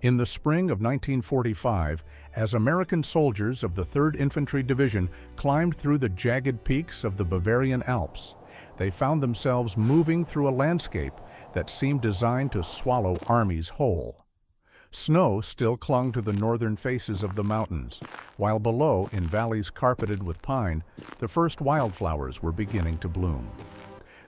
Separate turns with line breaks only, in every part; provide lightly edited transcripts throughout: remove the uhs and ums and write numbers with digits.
In the spring of 1945, as American soldiers of the 3rd Infantry Division climbed through the jagged peaks of the Bavarian Alps, they found themselves moving through a landscape that seemed designed to swallow armies whole. Snow still clung to the northern faces of the mountains, while below, in valleys carpeted with pine, the first wildflowers were beginning to bloom.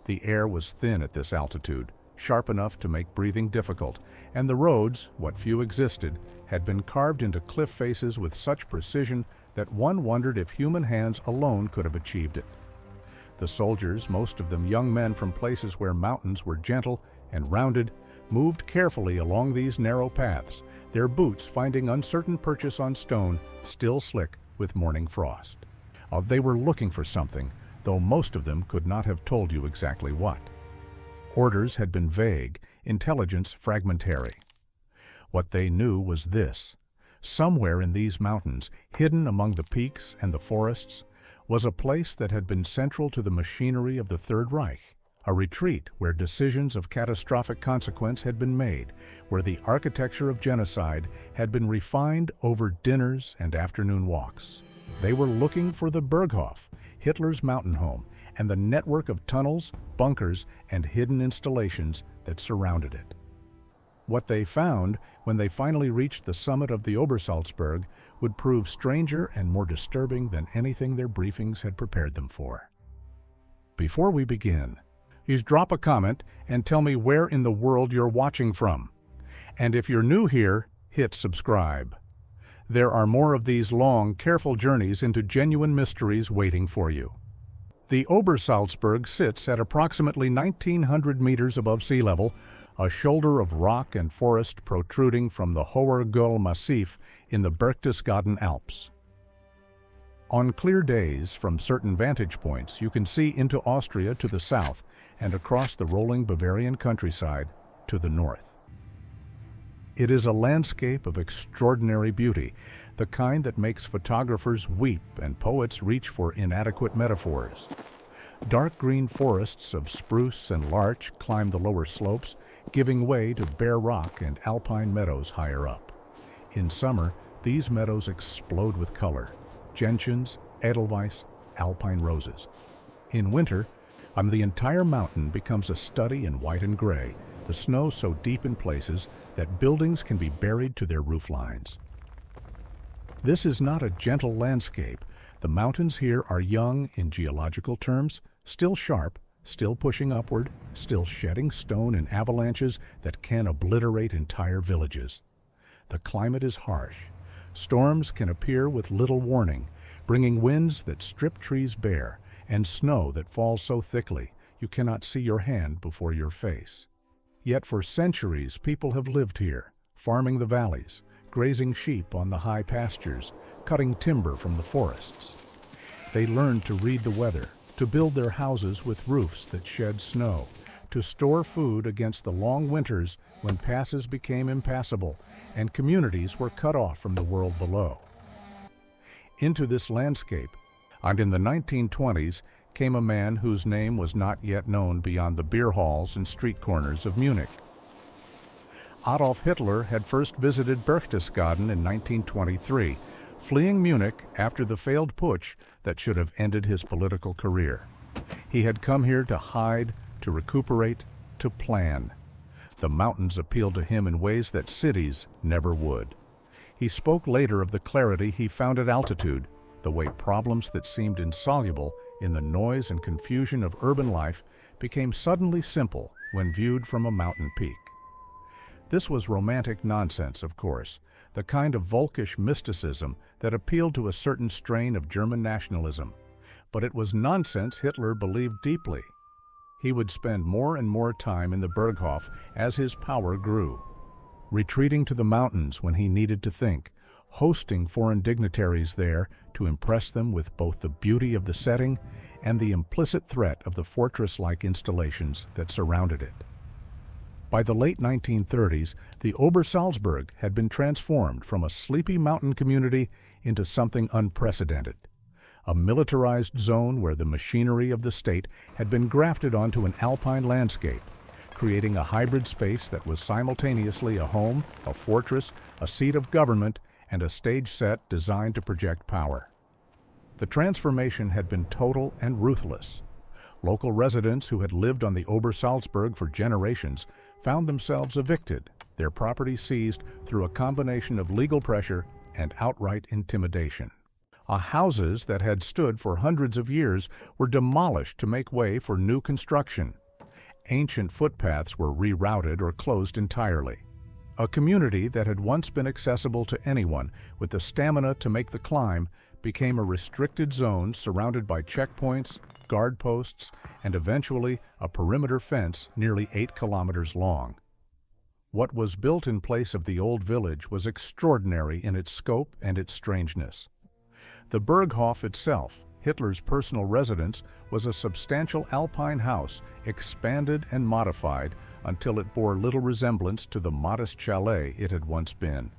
The air was thin at this altitude, sharp enough to make breathing difficult, and the roads, what few existed, had been carved into cliff faces with such precision that one wondered if human hands alone could have achieved it. The soldiers, most of them young men from places where mountains were gentle and rounded, moved carefully along these narrow paths, their boots finding uncertain purchase on stone, still slick with morning frost. They were looking for something, though most of them could not have told you exactly what. Orders had been vague, intelligence fragmentary. What they knew was this: somewhere in these mountains, hidden among the peaks and the forests, was a place that had been central to the machinery of the Third Reich, a retreat where decisions of catastrophic consequence had been made, where the architecture of genocide had been refined over dinners and afternoon walks. They were looking for the Berghof, Hitler's mountain home, and the network of tunnels, bunkers, and hidden installations that surrounded it. What they found when they finally reached the summit of the Obersalzberg would prove stranger and more disturbing than anything their briefings had prepared them for. Before we begin, please drop a comment and tell me where in the world you're watching from. And if you're new here, hit subscribe. There are more of these long, careful journeys into genuine mysteries waiting for you. The Obersalzberg sits at approximately 1,900 meters above sea level, a shoulder of rock and forest protruding from the Hoher Göll Massif in the Berchtesgaden Alps. On clear days, from certain vantage points, you can see into Austria to the south and across the rolling Bavarian countryside to the north. It is a landscape of extraordinary beauty, the kind that makes photographers weep and poets reach for inadequate metaphors. Dark green forests of spruce and larch climb the lower slopes, giving way to bare rock and alpine meadows higher up. In summer, these meadows explode with color: gentians, edelweiss, alpine roses. In winter, the entire mountain becomes a study in white and gray, the snow so deep in places that buildings can be buried to their roof lines. This is not a gentle landscape. The mountains here are young in geological terms, still sharp, still pushing upward, still shedding stone in avalanches that can obliterate entire villages. The climate is harsh. Storms can appear with little warning, bringing winds that strip trees bare and snow that falls so thickly you cannot see your hand before your face. Yet for centuries people have lived here, farming the valleys, grazing sheep on the high pastures, cutting timber from the forests. They learned to read the weather, to build their houses with roofs that shed snow, to store food against the long winters when passes became impassable and communities were cut off from the world below. Into this landscape, and in the 1920s, came a man whose name was not yet known beyond the beer halls and street corners of Munich. Adolf Hitler had first visited Berchtesgaden in 1923, fleeing Munich after the failed putsch that should have ended his political career. He had come here to hide, to recuperate, to plan. The mountains appealed to him in ways that cities never would. He spoke later of the clarity he found at altitude, the way problems that seemed insoluble in the noise and confusion of urban life became suddenly simple when viewed from a mountain peak. This was romantic nonsense, of course, the kind of Volkish mysticism that appealed to a certain strain of German nationalism. But it was nonsense Hitler believed deeply. He would spend more and more time in the Berghof as his power grew, retreating to the mountains when he needed to think, hosting foreign dignitaries there to impress them with both the beauty of the setting and the implicit threat of the fortress-like installations that surrounded it. By the late 1930s, the Obersalzberg had been transformed from a sleepy mountain community into something unprecedented, a militarized zone where the machinery of the state had been grafted onto an alpine landscape, creating a hybrid space that was simultaneously a home, a fortress, a seat of government, and a stage set designed to project power. The transformation had been total and ruthless. Local residents who had lived on the Obersalzberg for generations found themselves evicted, their property seized through a combination of legal pressure and outright intimidation. Houses that had stood for hundreds of years were demolished to make way for new construction. Ancient footpaths were rerouted or closed entirely. A community that had once been accessible to anyone with the stamina to make the climb became a restricted zone surrounded by checkpoints, guard posts, and eventually a perimeter fence nearly 8 kilometers long. What was built in place of the old village was extraordinary in its scope and its strangeness. The Berghof itself, Hitler's personal residence, was a substantial Alpine house, expanded and modified until it bore little resemblance to the modest chalet it had once been.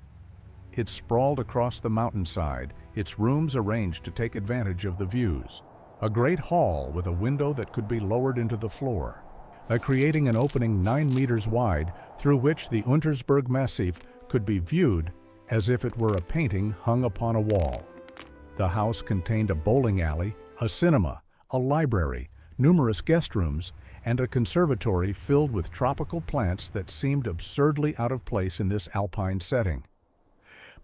It sprawled across the mountainside, its rooms arranged to take advantage of the views. A great hall with a window that could be lowered into the floor, creating an opening 9 meters wide through which the Untersberg Massif could be viewed as if it were a painting hung upon a wall. The house contained a bowling alley, a cinema, a library, numerous guest rooms, and a conservatory filled with tropical plants that seemed absurdly out of place in this alpine setting.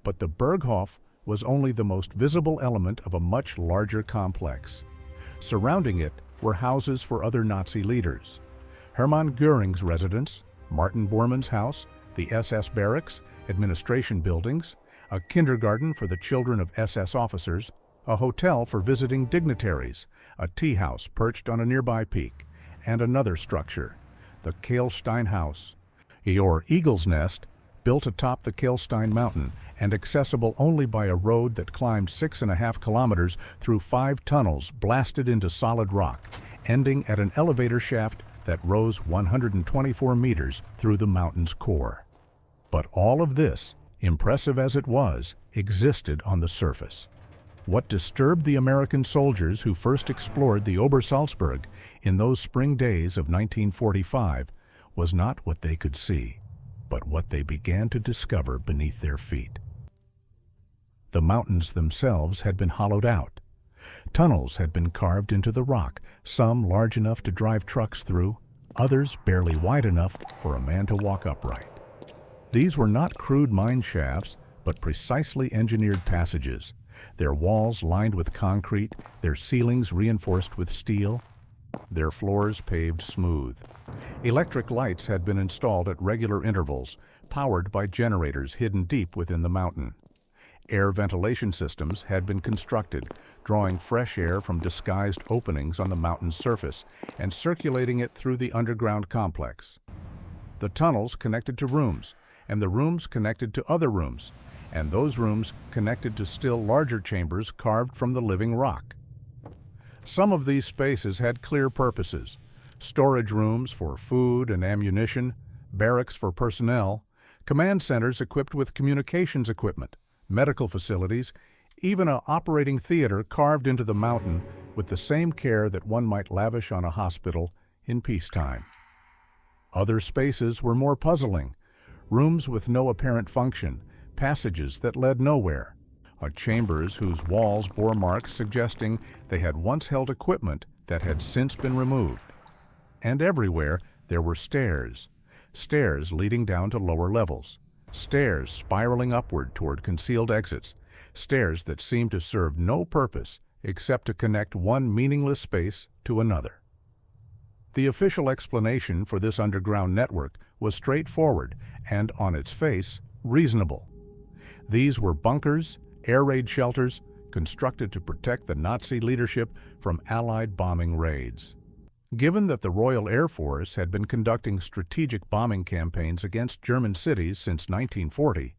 But the Berghof was only the most visible element of a much larger complex. Surrounding it were houses for other Nazi leaders. Hermann Göring's residence, Martin Bormann's house, the SS barracks, administration buildings, a kindergarten for the children of SS officers, a hotel for visiting dignitaries, a tea house perched on a nearby peak, and another structure, the Kehlstein House, or Eagle's Nest, built atop the Kehlstein Mountain and accessible only by a road that climbed 6.5 kilometers through 5 tunnels blasted into solid rock, ending at an elevator shaft that rose 124 meters through the mountain's core. But all of this, impressive as it was, existed on the surface. What disturbed the American soldiers who first explored the Obersalzberg in those spring days of 1945 was not what they could see, but what they began to discover beneath their feet. The mountains themselves had been hollowed out. Tunnels had been carved into the rock, some large enough to drive trucks through, others barely wide enough for a man to walk upright. These were not crude mine shafts, but precisely engineered passages, their walls lined with concrete, their ceilings reinforced with steel, their floors paved smooth. Electric lights had been installed at regular intervals, powered by generators hidden deep within the mountain. Air ventilation systems had been constructed, drawing fresh air from disguised openings on the mountain's surface and circulating it through the underground complex. The tunnels connected to rooms, and the rooms connected to other rooms, and those rooms connected to still larger chambers carved from the living rock. Some of these spaces had clear purposes: storage rooms for food and ammunition, barracks for personnel, command centers equipped with communications equipment, medical facilities, even an operating theater carved into the mountain with the same care that one might lavish on a hospital in peacetime. Other spaces were more puzzling: rooms with no apparent function, passages that led nowhere, chambers whose walls bore marks suggesting they had once held equipment that had since been removed. And everywhere there were stairs leading down to lower levels, stairs spiraling upward toward concealed exits, stairs that seemed to serve no purpose except to connect one meaningless space to another. The official explanation for this underground network was straightforward and, on its face, reasonable. These were bunkers, air raid shelters, constructed to protect the Nazi leadership from Allied bombing raids. Given that the Royal Air Force had been conducting strategic bombing campaigns against German cities since 1940,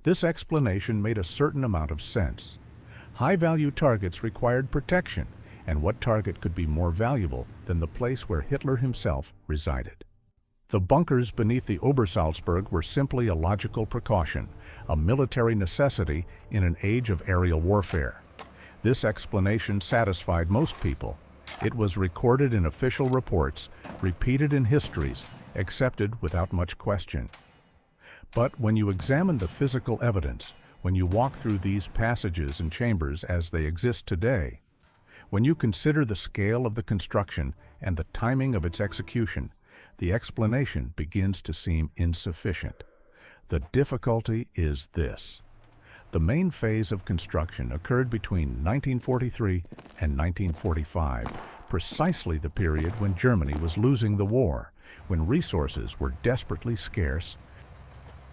this explanation made a certain amount of sense. High-value targets required protection, and what target could be more valuable than the place where Hitler himself resided? The bunkers beneath the Obersalzberg were simply a logical precaution, a military necessity in an age of aerial warfare. This explanation satisfied most people. It was recorded in official reports, repeated in histories, accepted without much question. But when you examine the physical evidence, when you walk through these passages and chambers as they exist today, when you consider the scale of the construction and the timing of its execution, the explanation begins to seem insufficient. The difficulty is this. The main phase of construction occurred between 1943 and 1945, precisely the period when Germany was losing the war, when resources were desperately scarce,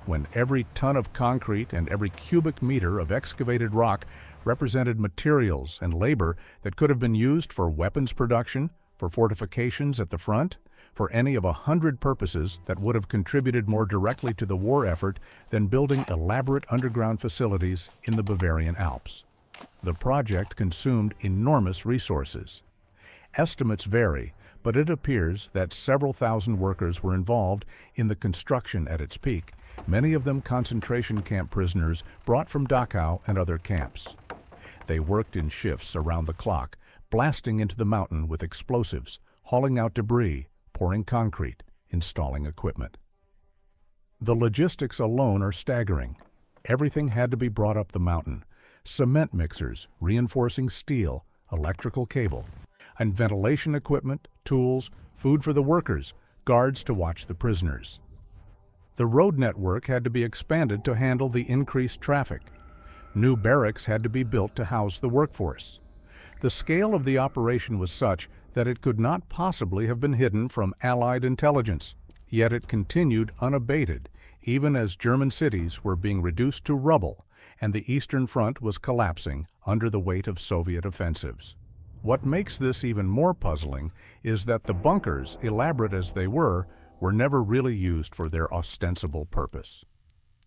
when every ton of concrete and every cubic meter of excavated rock represented materials and labor that could have been used for weapons production, for fortifications at the front, for any of 100 purposes that would have contributed more directly to the war effort than building elaborate underground facilities in the Bavarian Alps. The project consumed enormous resources. Estimates vary, but it appears that several thousand workers were involved in the construction at its peak, many of them concentration camp prisoners brought from Dachau and other camps. They worked in shifts around the clock, blasting into the mountain with explosives, hauling out debris, pouring concrete, installing equipment. The logistics alone are staggering. Everything had to be brought up the mountain: cement mixers, reinforcing steel, electrical cable, and ventilation equipment, tools, food for the workers, guards to watch the prisoners. The road network had to be expanded to handle the increased traffic. New barracks had to be built to house the workforce. The scale of the operation was such that it could not possibly have been hidden from Allied intelligence, yet it continued unabated, even as German cities were being reduced to rubble and the Eastern Front was collapsing under the weight of Soviet offensives. What makes this even more puzzling is that the bunkers, elaborate as they were never really used for their ostensible purpose.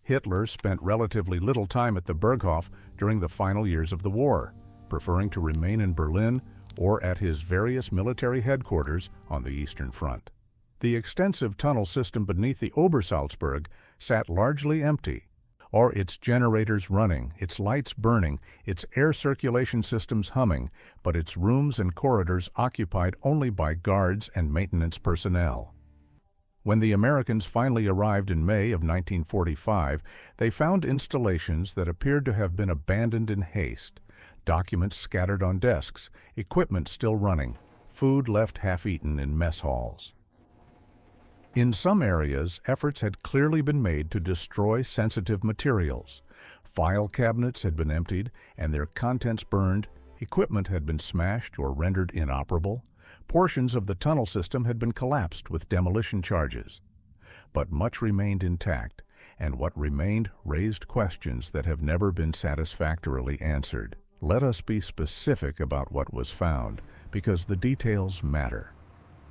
Hitler spent relatively little time at the Berghof during the final years of the war, preferring to remain in Berlin or at his various military headquarters on the Eastern Front. The extensive tunnel system beneath the Obersalzberg sat largely empty, or its generators running, its lights burning, its air circulation systems humming, but its rooms and corridors occupied only by guards and maintenance personnel. When the Americans finally arrived in May of 1945, they found installations that appeared to have been abandoned in haste, documents scattered on desks, equipment still running, food left half-eaten in mess halls. In some areas, efforts had clearly been made to destroy sensitive materials. File cabinets had been emptied and their contents burned, equipment had been smashed or rendered inoperable, portions of the tunnel system had been collapsed with demolition charges. But much remained intact, and what remained raised questions that have never been satisfactorily answered. Let us be specific about what was found, because the details matter.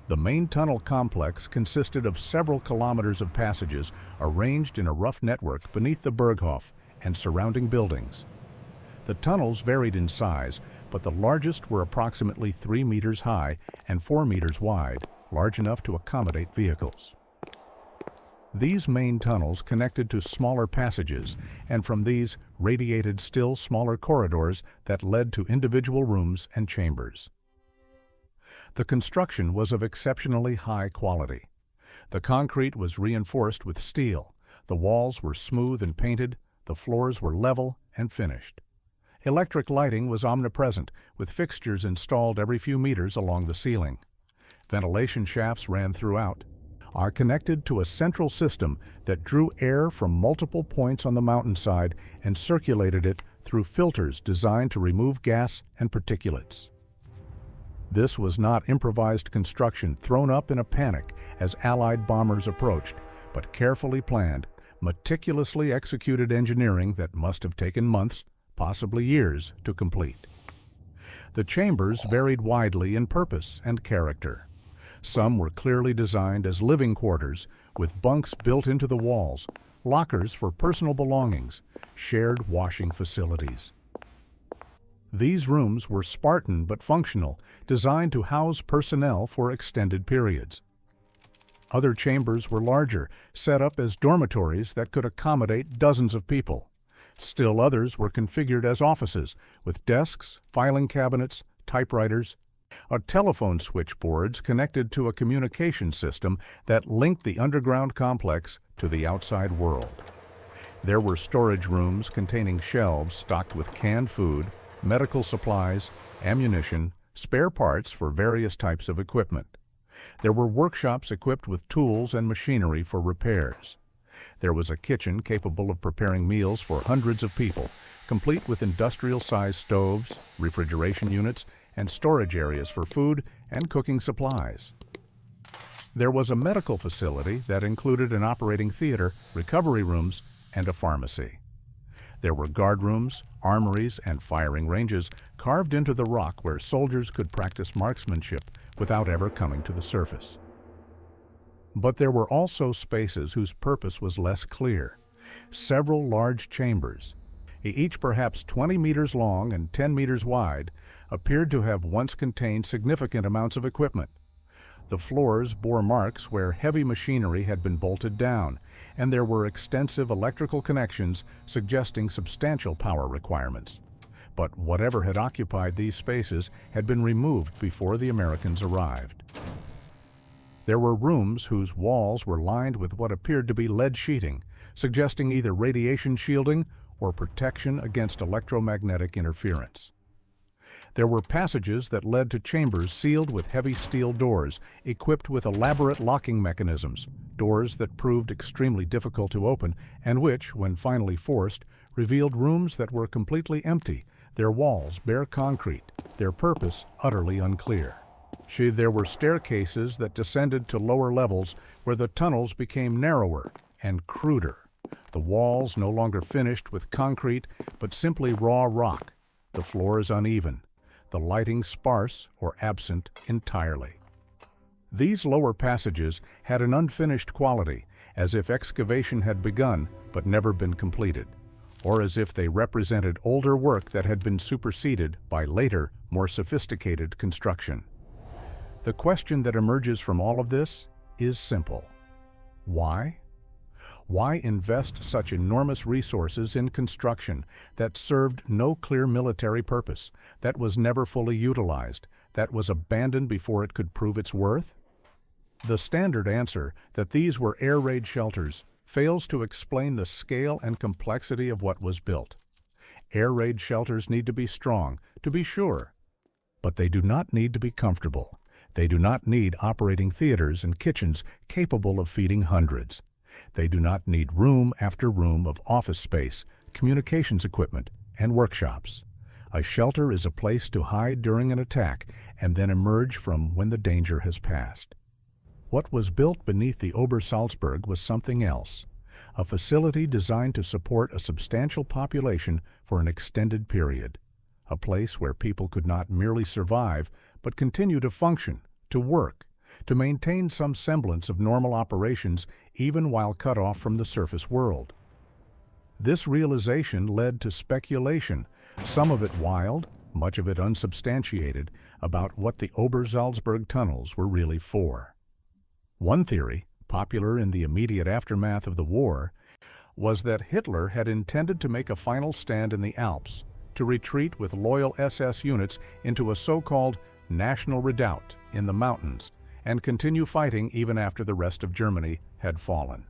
The main tunnel complex consisted of several kilometers of passages arranged in a rough network beneath the Berghof and surrounding buildings. The tunnels varied in size, but the largest were approximately 3 meters high and 4 meters wide, large enough to accommodate vehicles. These main tunnels connected to smaller passages, and from these radiated still smaller corridors that led to individual rooms and chambers. The construction was of exceptionally high quality. The concrete was reinforced with steel, the walls were smooth and painted, the floors were level and finished. Electric lighting was omnipresent, with fixtures installed every few meters along the ceiling. Ventilation shafts ran throughout, are connected to a central system that drew air from multiple points on the mountainside and circulated it through filters designed to remove gas and particulates. This was not improvised construction thrown up in a panic as Allied bombers approached, but carefully planned, meticulously executed engineering that must have taken months, possibly years, to complete. The chambers varied widely in purpose and character. Some were clearly designed as living quarters, with bunks built into the walls, lockers for personal belongings, shared washing facilities. These rooms were Spartan but functional, designed to house personnel for extended periods. Other chambers were larger, set up as dormitories that could accommodate dozens of people. Still others were configured as offices, with desks, filing cabinets, typewriters, A telephone switchboards connected to a communication system that linked the underground complex to the outside world. There were storage rooms containing shelves stocked with canned food, medical supplies, ammunition, spare parts for various types of equipment. There were workshops equipped with tools and machinery for repairs. There was a kitchen capable of preparing meals for hundreds of people, complete with industrial-sized stoves, refrigeration units, and storage areas for food and cooking supplies. There was a medical facility that included an operating theater, recovery rooms, and a pharmacy. There were guard rooms, armories, and firing ranges carved into the rock where soldiers could practice marksmanship without ever coming to the surface. But there were also spaces whose purpose was less clear. Several large chambers, each perhaps 20 meters long and 10 meters wide, appeared to have once contained significant amounts of equipment. The floors bore marks where heavy machinery had been bolted down, and there were extensive electrical connections suggesting substantial power requirements. But whatever had occupied these spaces had been removed before the Americans arrived. There were rooms whose walls were lined with what appeared to be lead sheeting, suggesting either radiation shielding or protection against electromagnetic interference. There were passages that led to chambers sealed with heavy steel doors, equipped with elaborate locking mechanisms, doors that proved extremely difficult to open and which, when finally forced, revealed rooms that were completely empty, their walls bare concrete, their purpose utterly unclear. There were staircases that descended to lower levels where the tunnels became narrower and cruder, the walls no longer finished with concrete but simply raw rock, the floors uneven, the lighting sparse or absent entirely. These lower passages had an unfinished quality, as if excavation had begun but never been completed, or as if they represented older work that had been superseded by later, more sophisticated construction. The question that emerges from all of this is simple. Why? Why invest such enormous resources in construction that served no clear military purpose, that was never fully utilized, that was abandoned before it could prove its worth? The standard answer that these were air raid shelters fails to explain the scale and complexity of what was built. Air raid shelters need to be strong, to be sure, but they do not need to be comfortable. They do not need operating theaters and kitchens capable of feeding hundreds. They do not need room after room of office space, communications equipment, and workshops. A shelter is a place to hide during an attack and then emerge from when the danger has passed. What was built beneath the Obersalzberg was something else, a facility designed to support a substantial population for an extended period, a place where people could not merely survive but continue to function, to work, to maintain some semblance of normal operations even while cut off from the surface world. This realization led to speculation, some of it wild, much of it unsubstantiated, about what the Obersalzberg tunnels were really for. One theory, popular in the immediate aftermath of the war, was that Hitler had intended to make a final stand in the Alps, to retreat with loyal SS units into a so-called national redoubt in the mountains, and continue fighting even after the rest of Germany had fallen.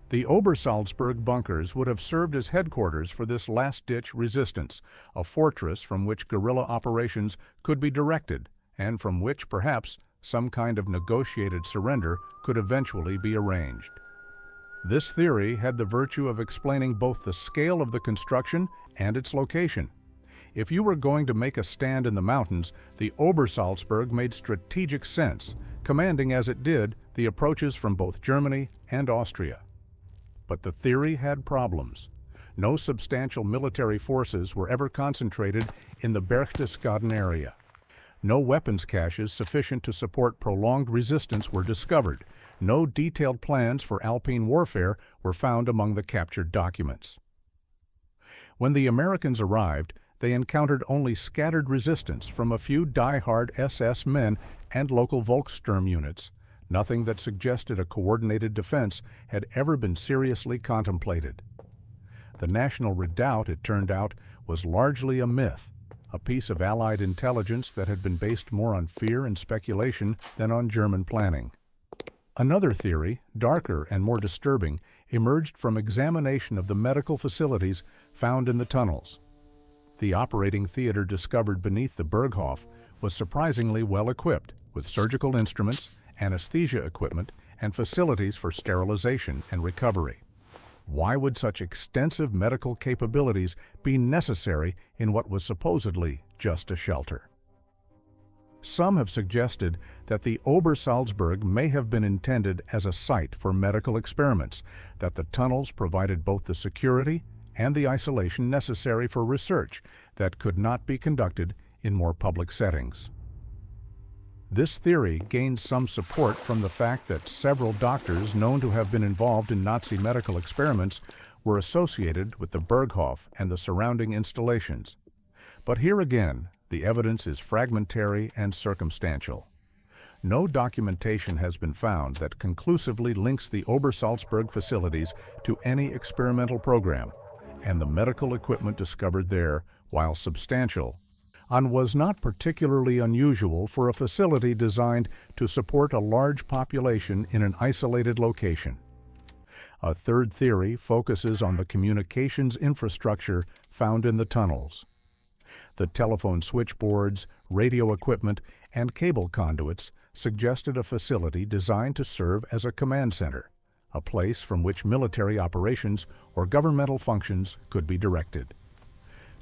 The Obersalzberg bunkers would have served as headquarters for this last-ditch resistance, a fortress from which guerrilla operations could be directed, and from which, perhaps, some kind of negotiated surrender could eventually be arranged. This theory had the virtue of explaining both the scale of the construction and its location. If you were going to make a stand in the mountains, the Obersalzberg made strategic sense, commanding as it did the approaches from both Germany and Austria. But the theory had problems. No substantial military forces were ever concentrated in the Berchtesgaden area. No weapons caches sufficient to support prolonged resistance were discovered. No detailed plans for Alpine warfare were found among the captured documents. When the Americans arrived, they encountered only scattered resistance from a few die-hard SS men and local Volkssturm units. Nothing that suggested a coordinated defense had ever been seriously contemplated. The National Redoubt, it turned out, was largely a myth, a piece of Allied intelligence that had been based more on fear and speculation than on German planning. Another theory, darker and more disturbing, emerged from examination of the medical facilities found in the tunnels. The operating theater discovered beneath the Berghof was surprisingly well equipped with surgical instruments, anesthesia equipment, and facilities for sterilization and recovery. Why would such extensive medical capabilities be necessary in what was supposedly just a shelter? Some have suggested that the Obersalzberg may have been intended as a site for medical experiments, that the tunnels provided both the security and the isolation necessary for research that could not be conducted in more public settings. This theory gained some support from the fact that several doctors known to have been involved in Nazi medical experiments were associated with the Berghof and the surrounding installations. But here again, the evidence is fragmentary and circumstantial. No documentation has been found that conclusively links the Obersalzberg facilities to any experimental program, and the medical equipment discovered there, while substantial, was not particularly unusual for a facility designed to support a large population in an isolated location. A third theory focuses on the communications infrastructure found in the tunnels. The telephone switchboards, radio equipment, and cable conduits suggested a facility designed to serve as a command center, a place from which military operations or governmental functions could be directed.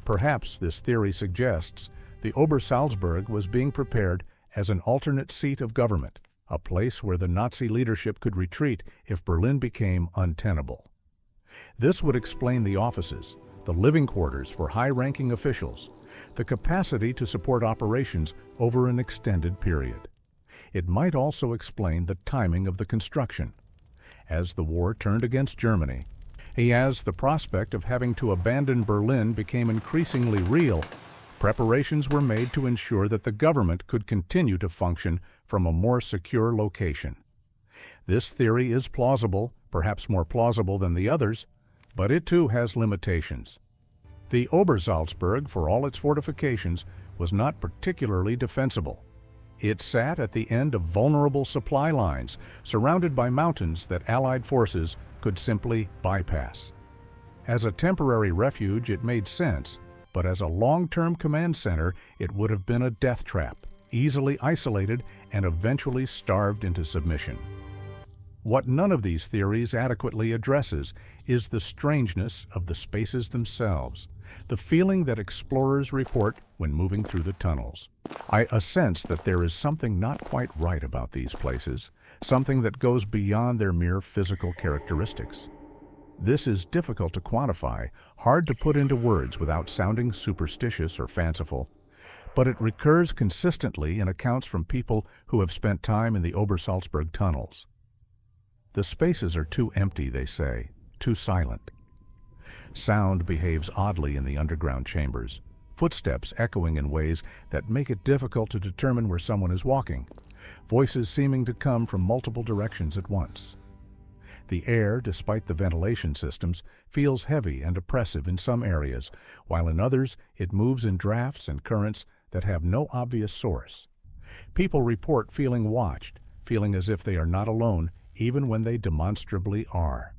Perhaps this theory suggests the Obersalzberg was being prepared as an alternate seat of government, a place where the Nazi leadership could retreat if Berlin became untenable. This would explain the offices, the living quarters for high-ranking officials, the capacity to support operations over an extended period. It might also explain the timing of the construction. As the war turned against Germany, as the prospect of having to abandon Berlin became increasingly real, preparations were made to ensure that the government could continue to function from a more secure location. This theory is plausible, perhaps more plausible than the others, but it too has limitations. The Obersalzberg, for all its fortifications, was not particularly defensible. It sat at the end of vulnerable supply lines, surrounded by mountains that Allied forces could simply bypass. As a temporary refuge, it made sense, but as a long-term command center, it would have been a death trap, easily isolated and eventually starved into submission. What none of these theories adequately addresses is the strangeness of the spaces themselves, the feeling that explorers report when moving through the tunnels. I sense that there is something not quite right about these places, something that goes beyond their mere physical characteristics. This is difficult to quantify, hard to put into words without sounding superstitious or fanciful, but it recurs consistently in accounts from people who have spent time in the Obersalzberg tunnels. The spaces are too empty, they say, too silent. Sound behaves oddly in the underground chambers, footsteps echoing in ways that make it difficult to determine where someone is walking, voices seeming to come from multiple directions at once. The air, despite the ventilation systems, feels heavy and oppressive in some areas, while in others it moves in drafts and currents that have no obvious source. People report feeling watched, feeling as if they are not alone, even when they demonstrably are.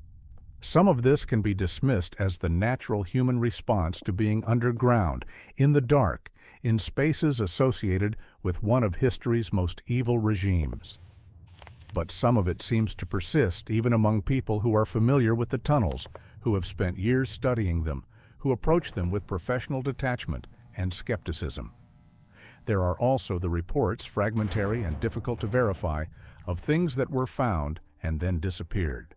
Some of this can be dismissed as the natural human response to being underground, in the dark, in spaces associated with one of history's most evil regimes. But some of it seems to persist even among people who are familiar with the tunnels, who have spent years studying them, who approach them with professional detachment and skepticism. There are also the reports, fragmentary and difficult to verify, of things that were found and then disappeared.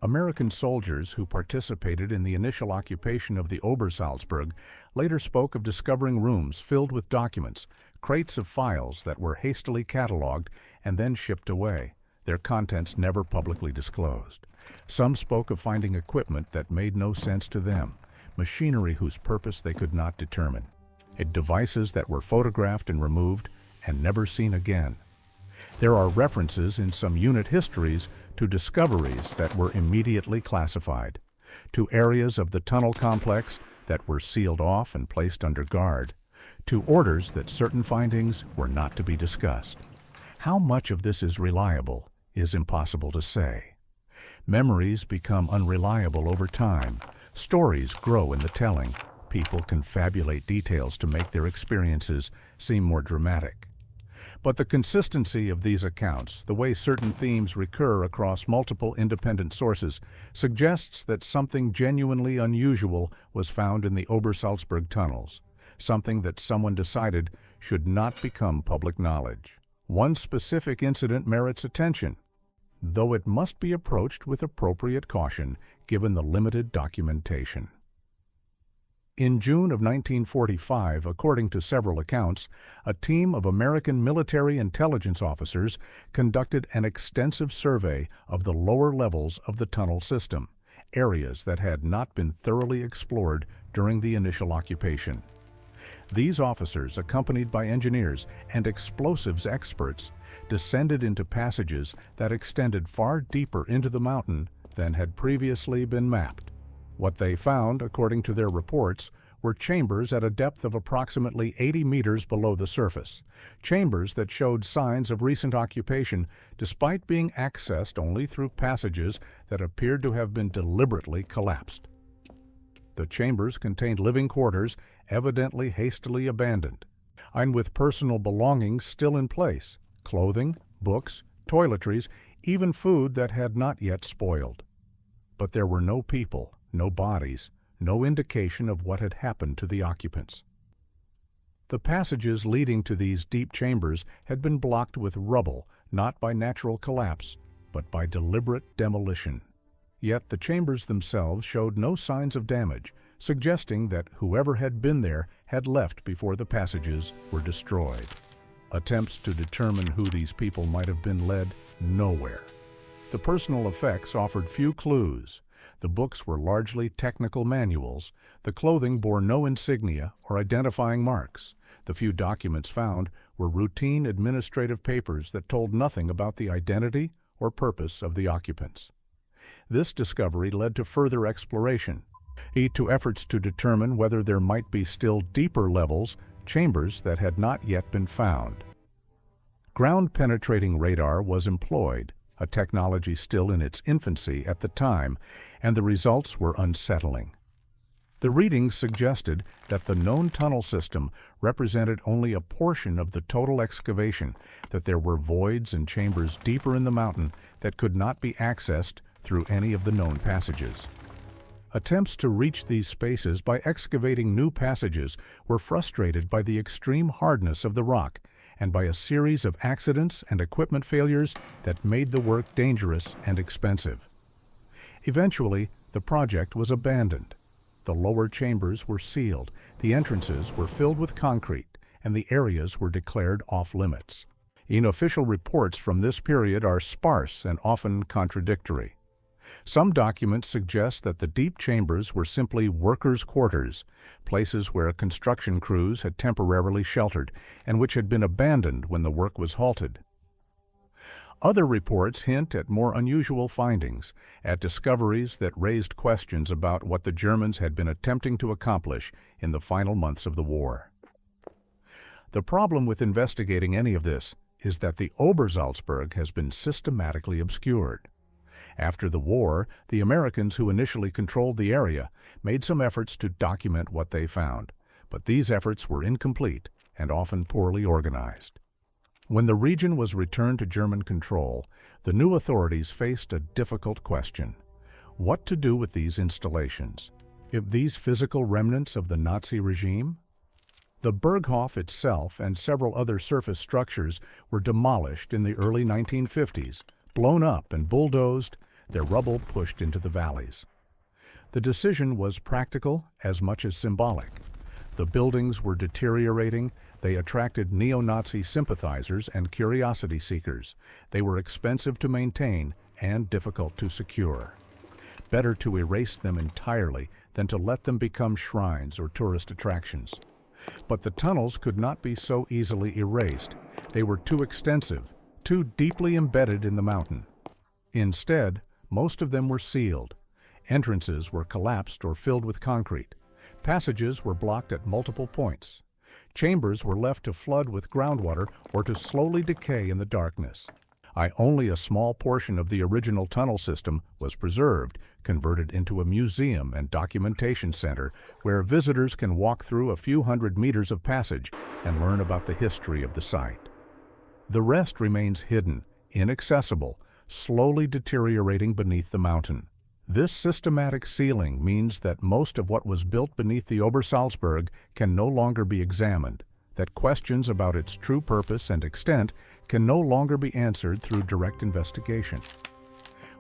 American soldiers who participated in the initial occupation of the Obersalzberg later spoke of discovering rooms filled with documents, crates of files that were hastily cataloged and then shipped away, their contents never publicly disclosed. Some spoke of finding equipment that made no sense to them, machinery whose purpose they could not determine, devices that were photographed and removed and never seen again. There are references in some unit histories to discoveries that were immediately classified, to areas of the tunnel complex that were sealed off and placed under guard, to orders that certain findings were not to be discussed. How much of this is reliable is impossible to say. Memories become unreliable over time. Stories grow in the telling. People confabulate details to make their experiences seem more dramatic. But the consistency of these accounts, the way certain themes recur across multiple independent sources, suggests that something genuinely unusual was found in the Obersalzberg tunnels, something that someone decided should not become public knowledge. One specific incident merits attention, though it must be approached with appropriate caution given the limited documentation. In June of 1945, according to several accounts, a team of American military intelligence officers conducted an extensive survey of the lower levels of the tunnel system, areas that had not been thoroughly explored during the initial occupation. These officers, accompanied by engineers and explosives experts, descended into passages that extended far deeper into the mountain than had previously been mapped. What they found, according to their reports, were chambers at a depth of approximately 80 meters below the surface, chambers that showed signs of recent occupation despite being accessed only through passages that appeared to have been deliberately collapsed. The chambers contained living quarters, evidently hastily abandoned, and with personal belongings still in place, clothing, books, toiletries, even food that had not yet spoiled. But there were no people, no bodies, no indication of what had happened to the occupants. The passages leading to these deep chambers had been blocked with rubble, not by natural collapse, but by deliberate demolition. Yet the chambers themselves showed no signs of damage, suggesting that whoever had been there had left before the passages were destroyed. Attempts to determine who these people might have been led nowhere. The personal effects offered few clues. The books were largely technical manuals. The clothing bore no insignia or identifying marks. The few documents found were routine administrative papers that told nothing about the identity or purpose of the occupants. This discovery led to further exploration, to efforts to determine whether there might be still deeper levels, chambers that had not yet been found. Ground-penetrating radar was employed, a technology still in its infancy at the time, and the results were unsettling. The readings suggested that the known tunnel system represented only a portion of the total excavation, that there were voids and chambers deeper in the mountain that could not be accessed through any of the known passages. Attempts to reach these spaces by excavating new passages were frustrated by the extreme hardness of the rock and by a series of accidents and equipment failures that made the work dangerous and expensive. Eventually, the project was abandoned. The lower chambers were sealed, the entrances were filled with concrete, and the areas were declared off-limits. Unofficial reports from this period are sparse and often contradictory. Some documents suggest that the deep chambers were simply workers' quarters, places where construction crews had temporarily sheltered and which had been abandoned when the work was halted. Other reports hint at more unusual findings, at discoveries that raised questions about what the Germans had been attempting to accomplish in the final months of the war. The problem with investigating any of this is that the Obersalzberg has been systematically obscured. After the war, the Americans who initially controlled the area made some efforts to document what they found, but these efforts were incomplete and often poorly organized. When the region was returned to German control, the new authorities faced a difficult question: what to do with these installations? If these physical remnants of the Nazi regime? The Berghof itself and several other surface structures were demolished in the early 1950s, blown up and bulldozed, their rubble pushed into the valleys. The decision was practical as much as symbolic. The buildings were deteriorating, they attracted neo-Nazi sympathizers and curiosity seekers. They were expensive to maintain and difficult to secure. Better to erase them entirely than to let them become shrines or tourist attractions. But the tunnels could not be so easily erased. They were too extensive, too deeply embedded in the mountain. Instead, most of them were sealed. Entrances were collapsed or filled with concrete. Passages were blocked at multiple points. Chambers were left to flood with groundwater or to slowly decay in the darkness. Only a small portion of the original tunnel system was preserved, converted into a museum and documentation center where visitors can walk through a few hundred meters of passage and learn about the history of the site. The rest remains hidden, inaccessible, slowly deteriorating beneath the mountain. This systematic sealing means that most of what was built beneath the Obersalzberg can no longer be examined, that questions about its true purpose and extent can no longer be answered through direct investigation.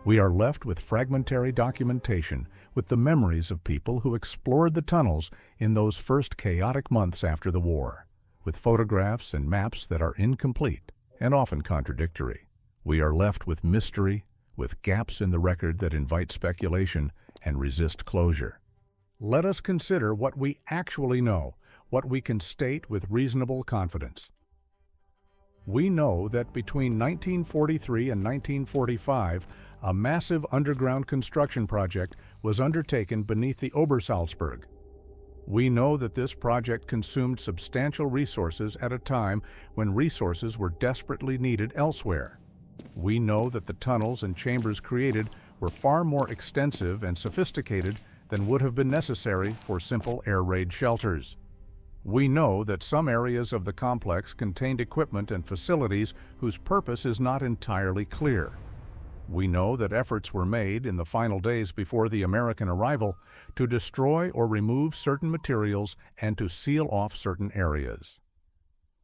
We are left with fragmentary documentation, with the memories of people who explored the tunnels in those first chaotic months after the war, with photographs and maps that are incomplete and often contradictory. We are left with mystery, with gaps in the record that invite speculation and resist closure. Let us consider what we actually know, what we can state with reasonable confidence. We know that between 1943 and 1945, a massive underground construction project was undertaken beneath the Obersalzberg. We know that this project consumed substantial resources at a time when resources were desperately needed elsewhere. We know that the tunnels and chambers created were far more extensive and sophisticated than would have been necessary for simple air raid shelters. We know that some areas of the complex contained equipment and facilities whose purpose is not entirely clear. We know that efforts were made in the final days before the American arrival to destroy or remove certain materials and to seal off certain areas.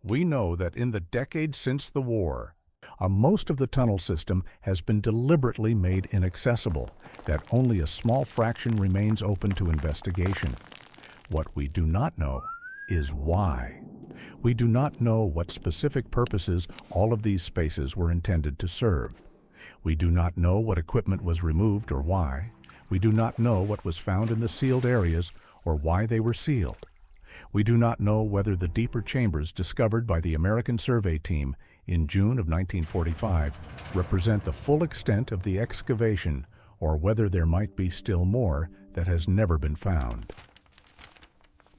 We know that in the decades since the war, most of the tunnel system has been deliberately made inaccessible, that only a small fraction remains open to investigation. What we do not know is why. We do not know what specific purposes all of these spaces were intended to serve. We do not know what equipment was removed or why. We do not know what was found in the sealed areas or why they were sealed. We do not know whether the deeper chambers discovered by the American survey team in June of 1945 represent the full extent of the excavation or whether there might be still more that has never been found.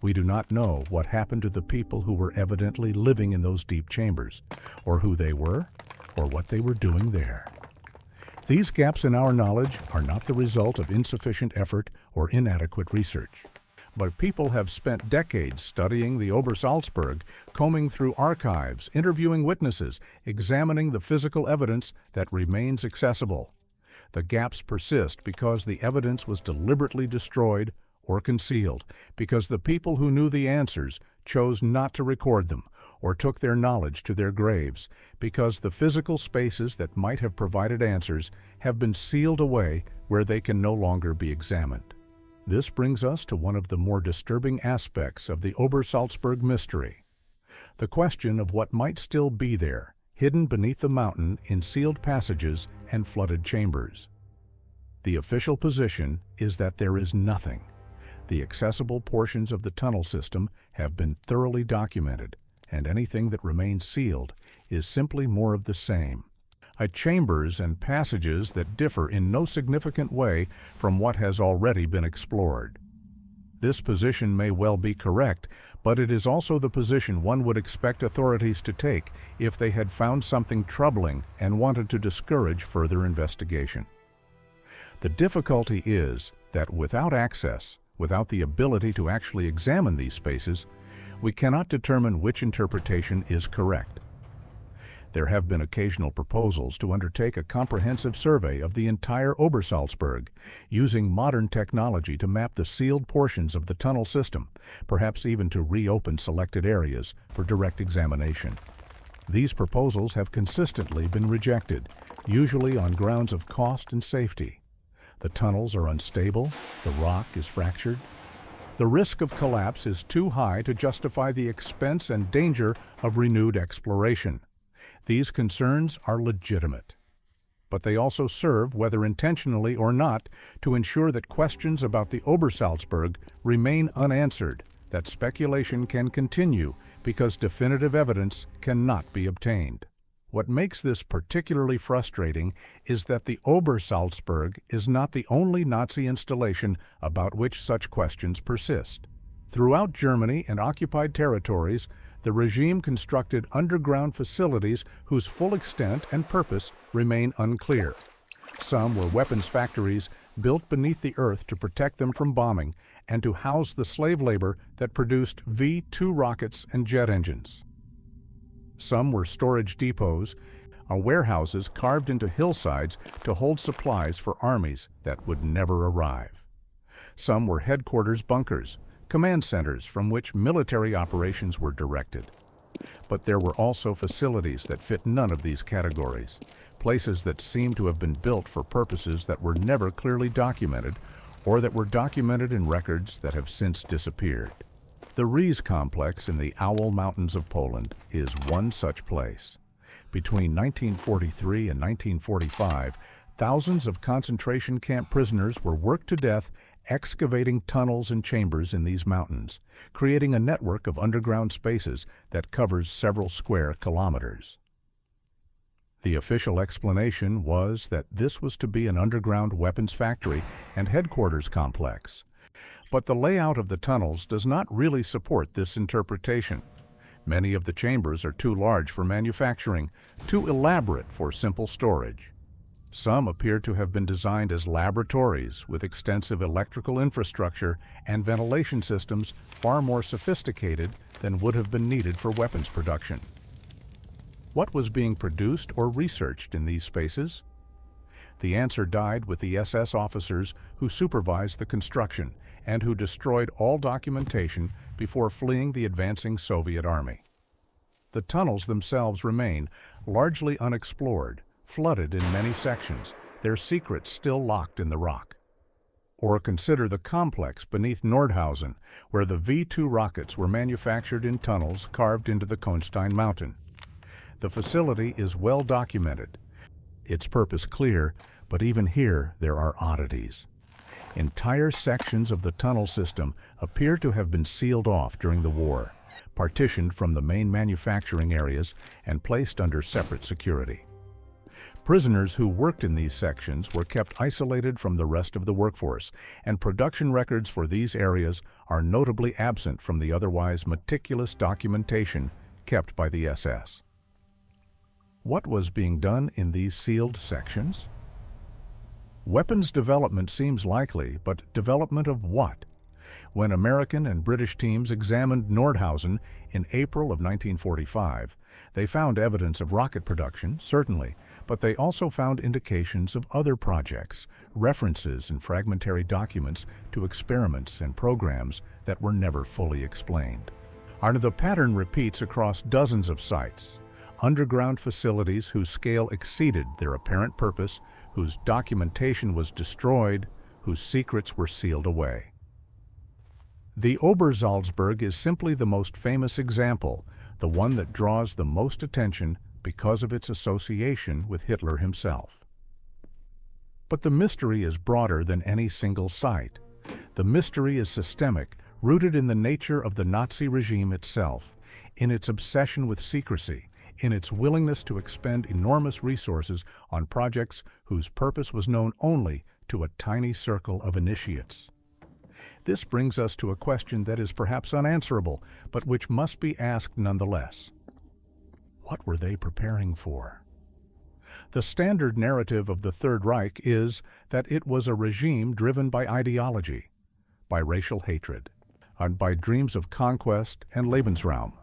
We do not know what happened to the people who were evidently living in those deep chambers, or who they were, or what they were doing there. These gaps in our knowledge are not the result of insufficient effort or inadequate research. But people have spent decades studying the Obersalzberg, combing through archives, interviewing witnesses, examining the physical evidence that remains accessible. The gaps persist because the evidence was deliberately destroyed or concealed, because the people who knew the answers chose not to record them or took their knowledge to their graves, because the physical spaces that might have provided answers have been sealed away where they can no longer be examined. This brings us to one of the more disturbing aspects of the Obersalzberg mystery, the question of what might still be there, hidden beneath the mountain in sealed passages and flooded chambers. The official position is that there is nothing. The accessible portions of the tunnel system have been thoroughly documented, and anything that remains sealed is simply more of the same. Chambers and passages that differ in no significant way from what has already been explored. This position may well be correct, but it is also the position one would expect authorities to take if they had found something troubling and wanted to discourage further investigation. The difficulty is that without access, without the ability to actually examine these spaces, we cannot determine which interpretation is correct. There have been occasional proposals to undertake a comprehensive survey of the entire Obersalzberg, using modern technology to map the sealed portions of the tunnel system, perhaps even to reopen selected areas for direct examination. These proposals have consistently been rejected, usually on grounds of cost and safety. The tunnels are unstable, the rock is fractured. The risk of collapse is too high to justify the expense and danger of renewed exploration. These concerns are legitimate, but they also serve, whether intentionally or not, to ensure that questions about the Obersalzberg remain unanswered, that speculation can continue because definitive evidence cannot be obtained. What makes this particularly frustrating is that the Obersalzberg is not the only Nazi installation about which such questions persist. Throughout Germany and occupied territories, the regime constructed underground facilities whose full extent and purpose remain unclear. Some were weapons factories built beneath the earth to protect them from bombing and to house the slave labor that produced V-2 rockets and jet engines. Some were storage depots, warehouses carved into hillsides to hold supplies for armies that would never arrive. Some were headquarters bunkers, command centers from which military operations were directed. But there were also facilities that fit none of these categories, places that seemed to have been built for purposes that were never clearly documented or that were documented in records that have since disappeared. The Ries complex in the Owl Mountains of Poland is one such place. Between 1943 and 1945, thousands of concentration camp prisoners were worked to death excavating tunnels and chambers in these mountains, creating a network of underground spaces that covers several square kilometers. The official explanation was that this was to be an underground weapons factory and headquarters complex. But the layout of the tunnels does not really support this interpretation. Many of the chambers are too large for manufacturing, too elaborate for simple storage. Some appear to have been designed as laboratories with extensive electrical infrastructure and ventilation systems far more sophisticated than would have been needed for weapons production. What was being produced or researched in these spaces? The answer died with the SS officers who supervised the construction and who destroyed all documentation before fleeing the advancing Soviet army. The tunnels themselves remain largely unexplored, flooded in many sections, their secrets still locked in the rock. Or consider the complex beneath Nordhausen, where the V-2 rockets were manufactured in tunnels carved into the Kohnstein mountain. The facility is well documented, its purpose clear, but even here there are oddities. Entire sections of the tunnel system appear to have been sealed off during the war, partitioned from the main manufacturing areas and placed under separate security. Prisoners who worked in these sections were kept isolated from the rest of the workforce, and production records for these areas are notably absent from the otherwise meticulous documentation kept by the SS. What was being done in these sealed sections? Weapons development seems likely, but development of what? When American and British teams examined Nordhausen in April of 1945, they found evidence of rocket production, certainly, but they also found indications of other projects, references and fragmentary documents to experiments and programs that were never fully explained. The pattern repeats across dozens of sites. Underground facilities whose scale exceeded their apparent purpose, whose documentation was destroyed, whose secrets were sealed away. The Obersalzberg is simply the most famous example, the one that draws the most attention because of its association with Hitler himself. But the mystery is broader than any single site. The mystery is systemic, rooted in the nature of the Nazi regime itself, in its obsession with secrecy, in its willingness to expend enormous resources on projects whose purpose was known only to a tiny circle of initiates. This brings us to a question that is perhaps unanswerable, but which must be asked nonetheless. What were they preparing for? The standard narrative of the Third Reich is that it was a regime driven by ideology, by racial hatred, and by dreams of conquest and Lebensraum.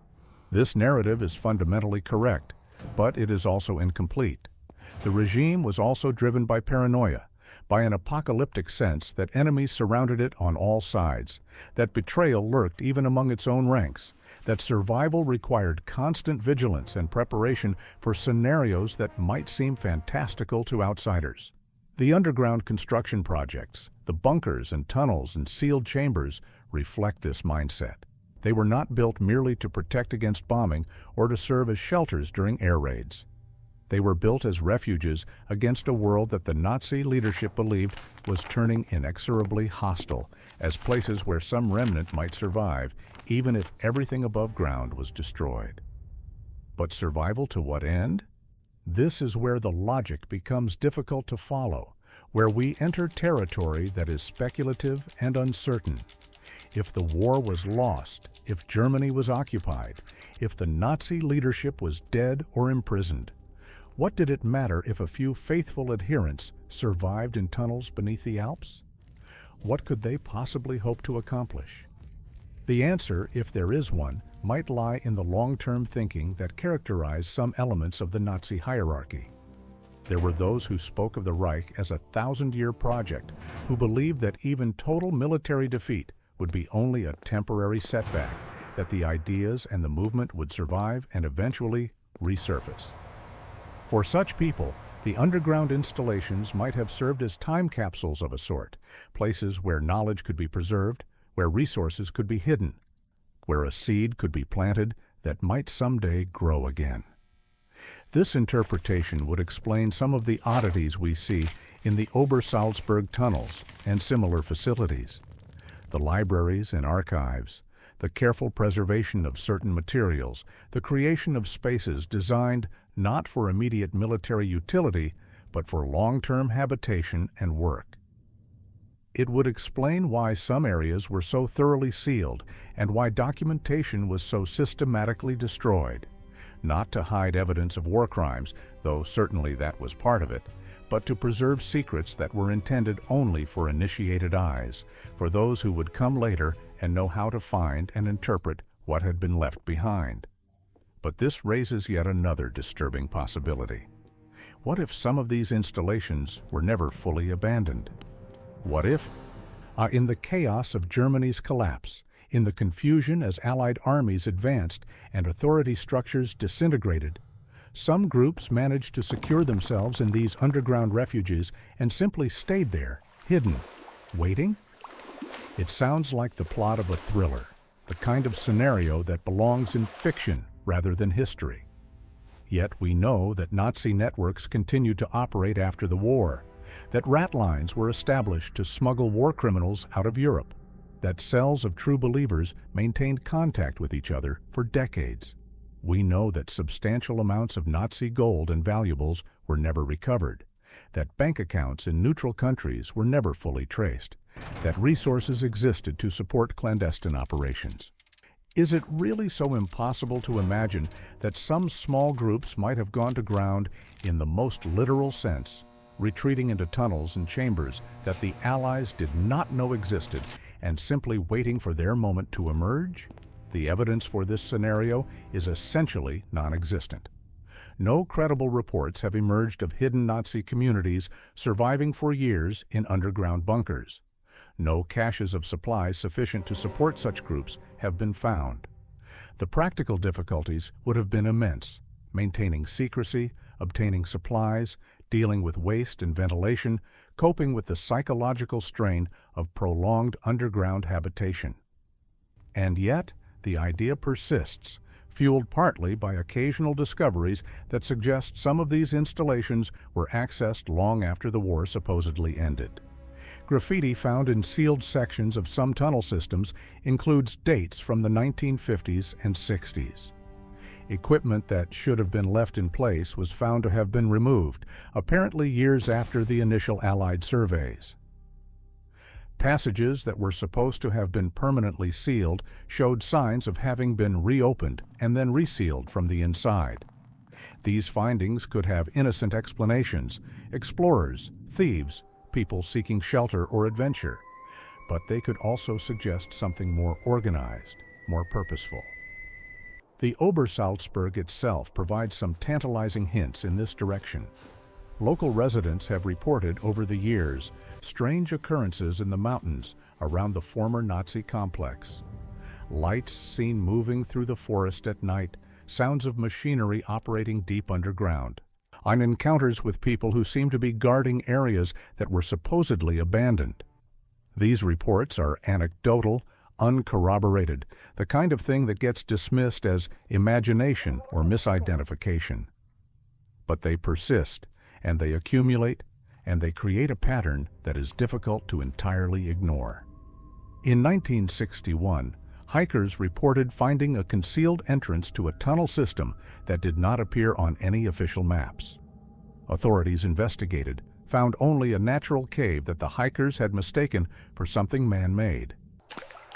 This narrative is fundamentally correct, but it is also incomplete. The regime was also driven by paranoia, by an apocalyptic sense that enemies surrounded it on all sides, that betrayal lurked even among its own ranks, that survival required constant vigilance and preparation for scenarios that might seem fantastical to outsiders. The underground construction projects, the bunkers and tunnels and sealed chambers reflect this mindset. They were not built merely to protect against bombing or to serve as shelters during air raids. They were built as refuges against a world that the Nazi leadership believed was turning inexorably hostile, as places where some remnant might survive, even if everything above ground was destroyed. But survival to what end? This is where the logic becomes difficult to follow, where we enter territory that is speculative and uncertain. If the war was lost, if Germany was occupied, if the Nazi leadership was dead or imprisoned, what did it matter if a few faithful adherents survived in tunnels beneath the Alps? What could they possibly hope to accomplish? The answer, if there is one, might lie in the long-term thinking that characterized some elements of the Nazi hierarchy. There were those who spoke of the Reich as a 1,000-year project, who believed that even total military defeat would be only a temporary setback, that the ideas and the movement would survive and eventually resurface. For such people, the underground installations might have served as time capsules of a sort, places where knowledge could be preserved, where resources could be hidden, where a seed could be planted that might someday grow again. This interpretation would explain some of the oddities we see in the Obersalzberg tunnels and similar facilities. The libraries and archives, the careful preservation of certain materials, the creation of spaces designed not for immediate military utility, but for long-term habitation and work. It would explain why some areas were so thoroughly sealed and why documentation was so systematically destroyed, not to hide evidence of war crimes, though certainly that was part of it, but to preserve secrets that were intended only for initiated eyes, for those who would come later and know how to find and interpret what had been left behind. But this raises yet another disturbing possibility. What if some of these installations were never fully abandoned? What if, in the chaos of Germany's collapse, in the confusion as Allied armies advanced and authority structures disintegrated, some groups managed to secure themselves in these underground refuges and simply stayed there, hidden, waiting? It sounds like the plot of a thriller, the kind of scenario that belongs in fiction rather than history. Yet we know that Nazi networks continued to operate after the war, that rat lines were established to smuggle war criminals out of Europe, that cells of true believers maintained contact with each other for decades. We know that substantial amounts of Nazi gold and valuables were never recovered, that bank accounts in neutral countries were never fully traced, that resources existed to support clandestine operations. Is it really so impossible to imagine that some small groups might have gone to ground in the most literal sense, retreating into tunnels and chambers that the Allies did not know existed and simply waiting for their moment to emerge? The evidence for this scenario is essentially non-existent. No credible reports have emerged of hidden Nazi communities surviving for years in underground bunkers. No caches of supplies sufficient to support such groups have been found. The practical difficulties would have been immense: maintaining secrecy, obtaining supplies, dealing with waste and ventilation, coping with the psychological strain of prolonged underground habitation. And yet, the idea persists, fueled partly by occasional discoveries that suggest some of these installations were accessed long after the war supposedly ended. Graffiti found in sealed sections of some tunnel systems includes dates from the 1950s and 60s. Equipment that should have been left in place was found to have been removed, apparently years after the initial Allied surveys. Passages that were supposed to have been permanently sealed showed signs of having been reopened and then resealed from the inside. These findings could have innocent explanations: explorers, thieves, people seeking shelter or adventure. But they could also suggest something more organized, more purposeful. The Obersalzberg itself provides some tantalizing hints in this direction. Local residents have reported over the years strange occurrences in the mountains around the former Nazi complex. Lights seen moving through the forest at night, sounds of machinery operating deep underground, on encounters with people who seem to be guarding areas that were supposedly abandoned. These reports are anecdotal, uncorroborated, the kind of thing that gets dismissed as imagination or misidentification. But they persist, and they accumulate, and they create a pattern that is difficult to entirely ignore. In 1961, hikers reported finding a concealed entrance to a tunnel system that did not appear on any official maps. Authorities investigated, found only a natural cave that the hikers had mistaken for something man-made.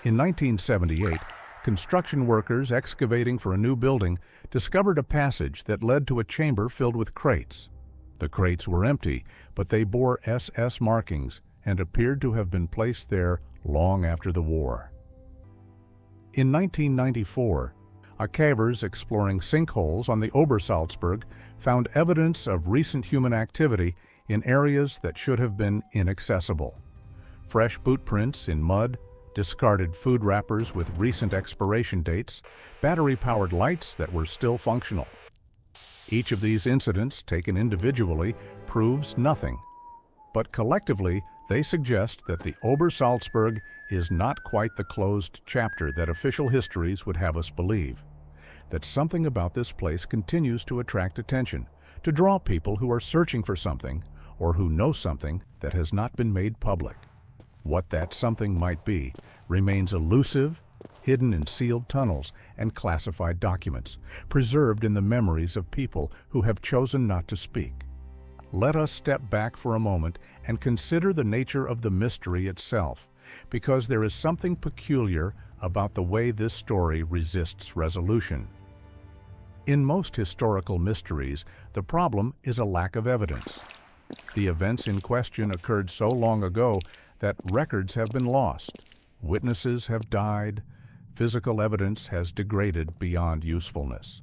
In 1978, construction workers excavating for a new building discovered a passage that led to a chamber filled with crates. The crates were empty, but they bore SS markings and appeared to have been placed there long after the war. In 1994, cavers exploring sinkholes on the Obersalzberg found evidence of recent human activity in areas that should have been inaccessible. Fresh boot prints in mud, discarded food wrappers with recent expiration dates, battery-powered lights that were still functional. Each of these incidents, taken individually, proves nothing. But collectively, they suggest that the Obersalzberg is not quite the closed chapter that official histories would have us believe. That something about this place continues to attract attention, to draw people who are searching for something or who know something that has not been made public. What that something might be remains elusive, hidden in sealed tunnels and classified documents, preserved in the memories of people who have chosen not to speak. Let us step back for a moment and consider the nature of the mystery itself, because there is something peculiar about the way this story resists resolution. In most historical mysteries, the problem is a lack of evidence. The events in question occurred so long ago that records have been lost, witnesses have died, physical evidence has degraded beyond usefulness.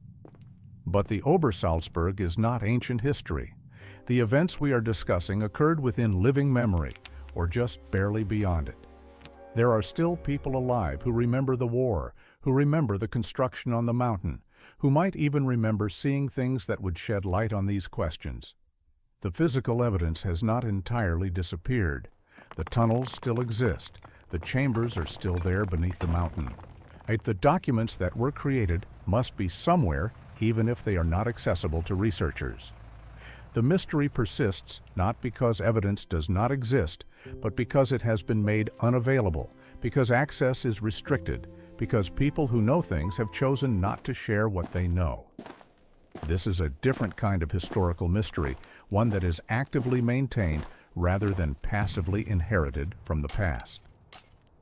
But the Obersalzberg is not ancient history. The events we are discussing occurred within living memory, or just barely beyond it. There are still people alive who remember the war, who remember the construction on the mountain, who might even remember seeing things that would shed light on these questions. The physical evidence has not entirely disappeared. The tunnels still exist. The chambers are still there beneath the mountain. The documents that were created must be somewhere, even if they are not accessible to researchers. The mystery persists not because evidence does not exist, but because it has been made unavailable, because access is restricted, because people who know things have chosen not to share what they know. This is a different kind of historical mystery, one that is actively maintained rather than passively inherited from the past.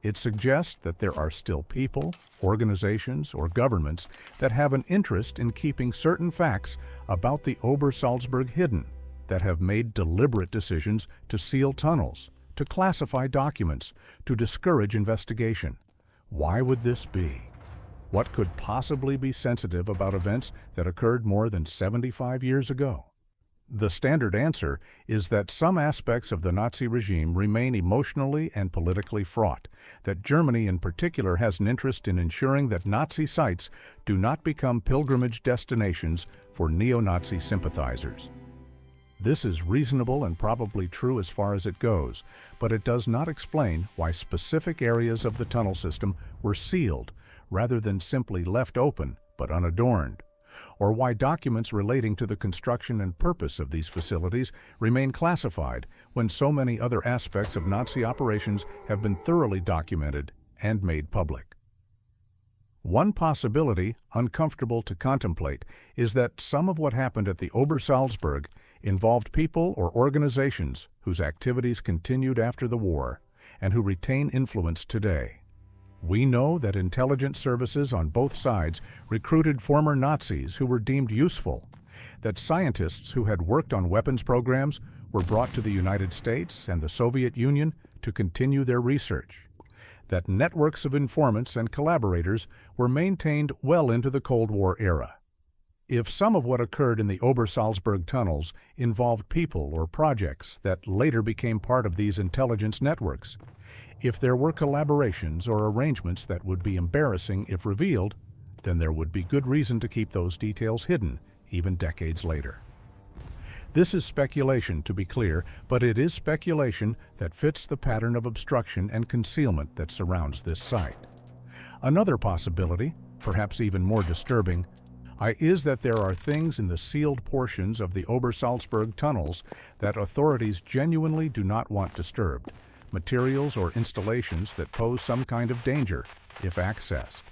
It suggests that there are still people, organizations, or governments that have an interest in keeping certain facts about the Obersalzberg hidden, that have made deliberate decisions to seal tunnels, to classify documents, to discourage investigation. Why would this be? What could possibly be sensitive about events that occurred more than 75 years ago? The standard answer is that some aspects of the Nazi regime remain emotionally and politically fraught, that Germany in particular has an interest in ensuring that Nazi sites do not become pilgrimage destinations for neo-Nazi sympathizers. This is reasonable and probably true as far as it goes, but it does not explain why specific areas of the tunnel system were sealed rather than simply left open but unadorned, or why documents relating to the construction and purpose of these facilities remain classified when so many other aspects of Nazi operations have been thoroughly documented and made public. One possibility, uncomfortable to contemplate, is that some of what happened at the Obersalzberg involved people or organizations whose activities continued after the war and who retain influence today. We know that intelligence services on both sides recruited former Nazis who were deemed useful, that scientists who had worked on weapons programs were brought to the United States and the Soviet Union to continue their research, that networks of informants and collaborators were maintained well into the Cold War era. If some of what occurred in the Obersalzberg tunnels involved people or projects that later became part of these intelligence networks, if there were collaborations or arrangements that would be embarrassing if revealed, then there would be good reason to keep those details hidden, even decades later. This is speculation, to be clear, but it is speculation that fits the pattern of obstruction and concealment that surrounds this site. Another possibility, perhaps even more disturbing, is that there are things in the sealed portions of the Obersalzberg tunnels that authorities genuinely do not want disturbed, materials or installations that pose some kind of danger if accessed.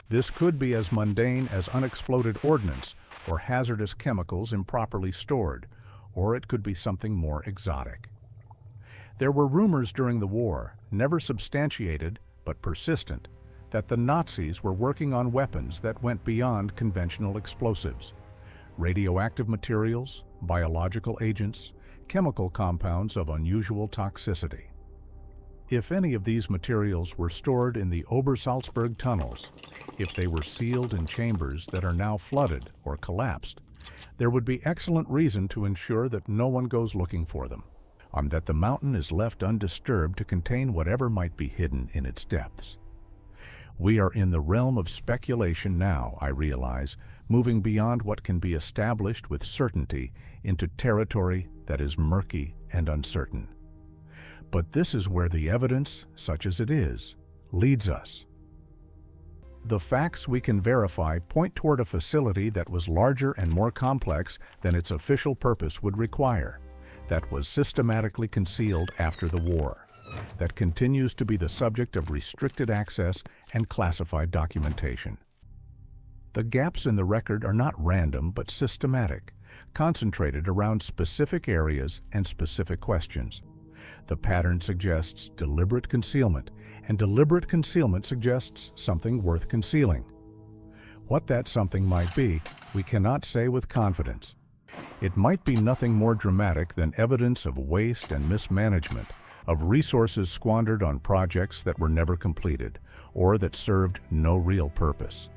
This could be as mundane as unexploded ordnance or hazardous chemicals improperly stored, or it could be something more exotic. There were rumors during the war, never substantiated, but persistent, that the Nazis were working on weapons that went beyond conventional explosives. Radioactive materials, biological agents, chemical compounds of unusual toxicity. If any of these materials were stored in the Obersalzberg tunnels, if they were sealed in chambers that are now flooded or collapsed, there would be excellent reason to ensure that no one goes looking for them, and that the mountain is left undisturbed to contain whatever might be hidden in its depths. We are in the realm of speculation now, I realize, moving beyond what can be established with certainty into territory that is murky and uncertain. But this is where the evidence, such as it is, leads us. The facts we can verify point toward a facility that was larger and more complex than its official purpose would require, that was systematically concealed after the war, that continues to be the subject of restricted access and classified documentation. The gaps in the record are not random but systematic, concentrated around specific areas and specific questions. The pattern suggests deliberate concealment, and deliberate concealment suggests something worth concealing. What that something might be, we cannot say with confidence. It might be nothing more dramatic than evidence of waste and mismanagement, of resources squandered on projects that were never completed, or that served no real purpose.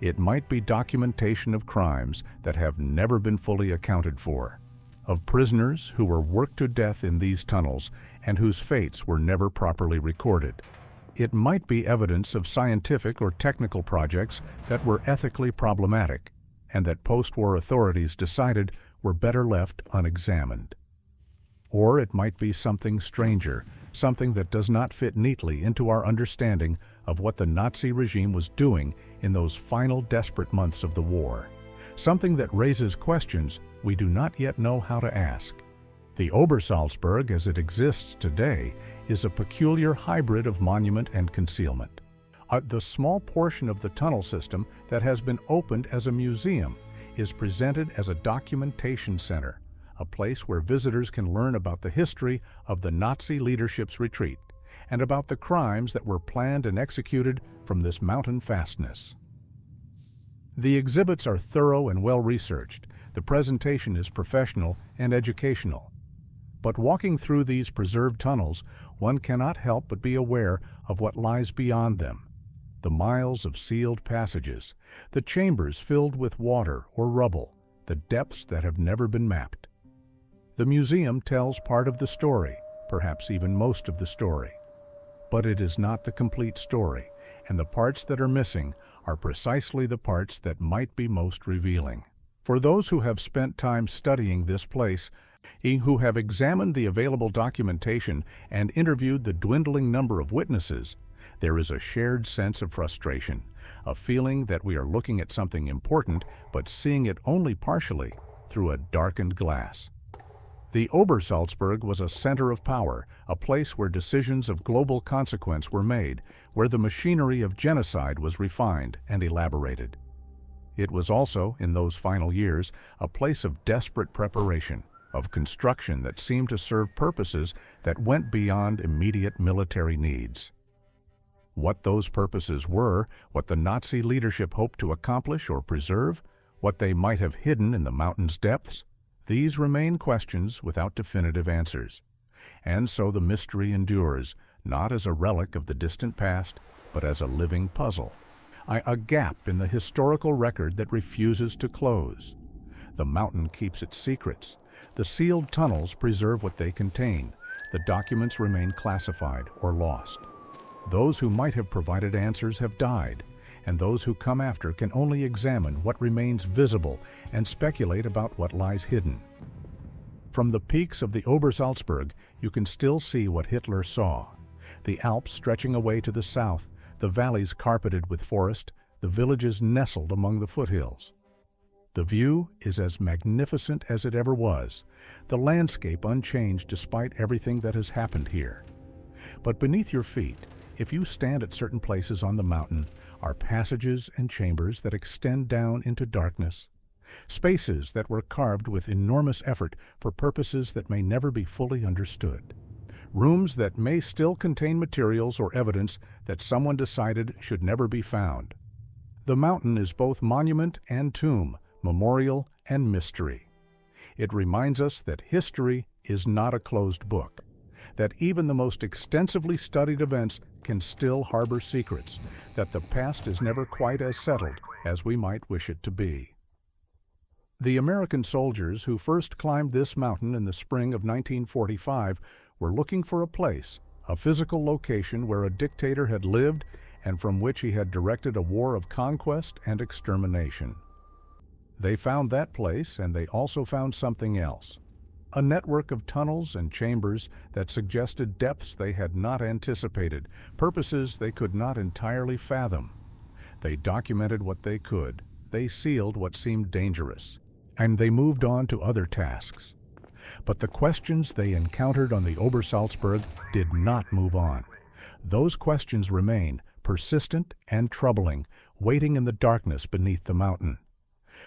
It might be documentation of crimes that have never been fully accounted for, of prisoners who were worked to death in these tunnels and whose fates were never properly recorded. It might be evidence of scientific or technical projects that were ethically problematic and that post-war authorities decided were better left unexamined. Or it might be something stranger, something that does not fit neatly into our understanding of what the Nazi regime was doing in those final desperate months of the war. Something that raises questions we do not yet know how to ask. The Obersalzberg as it exists today is a peculiar hybrid of monument and concealment. The small portion of the tunnel system that has been opened as a museum is presented as a documentation center, a place where visitors can learn about the history of the Nazi leadership's retreat and about the crimes that were planned and executed from this mountain fastness. The exhibits are thorough and well-researched. The presentation is professional and educational. But walking through these preserved tunnels, one cannot help but be aware of what lies beyond them. The miles of sealed passages, the chambers filled with water or rubble, the depths that have never been mapped. The museum tells part of the story, perhaps even most of the story. But it is not the complete story, and the parts that are missing are precisely the parts that might be most revealing. For those who have spent time studying this place, who have examined the available documentation and interviewed the dwindling number of witnesses, there is a shared sense of frustration, a feeling that we are looking at something important but seeing it only partially through a darkened glass. The Obersalzberg was a center of power, a place where decisions of global consequence were made, where the machinery of genocide was refined and elaborated. It was also, in those final years, a place of desperate preparation, of construction that seemed to serve purposes that went beyond immediate military needs. What those purposes were, what the Nazi leadership hoped to accomplish or preserve, what they might have hidden in the mountain's depths, these remain questions without definitive answers. And so the mystery endures, not as a relic of the distant past, but as a living puzzle, a gap in the historical record that refuses to close. The mountain keeps its secrets. The sealed tunnels preserve what they contain. The documents remain classified or lost. Those who might have provided answers have died, and those who come after can only examine what remains visible and speculate about what lies hidden. From the peaks of the Obersalzberg, you can still see what Hitler saw. The Alps stretching away to the south, the valleys carpeted with forest, the villages nestled among the foothills. The view is as magnificent as it ever was, the landscape unchanged despite everything that has happened here. But beneath your feet, if you stand at certain places on the mountain, are passages and chambers that extend down into darkness, spaces that were carved with enormous effort for purposes that may never be fully understood, rooms that may still contain materials or evidence that someone decided should never be found. The mountain is both monument and tomb, memorial and mystery. It reminds us that history is not a closed book, that even the most extensively studied events can still harbor secrets, that the past is never quite as settled as we might wish it to be. The American soldiers who first climbed this mountain in the spring of 1945 were looking for a place, a physical location where a dictator had lived and from which he had directed a war of conquest and extermination. They found that place, and they also found something else, a network of tunnels and chambers that suggested depths they had not anticipated, purposes they could not entirely fathom. They documented what they could, they sealed what seemed dangerous, and they moved on to other tasks. But the questions they encountered on the Obersalzberg did not move on. Those questions remain, persistent and troubling, waiting in the darkness beneath the mountain.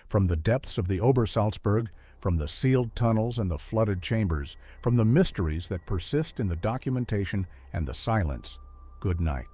From the depths of the Obersalzberg, from the sealed tunnels and the flooded chambers, from the mysteries that persist in the documentation and the silence, good night.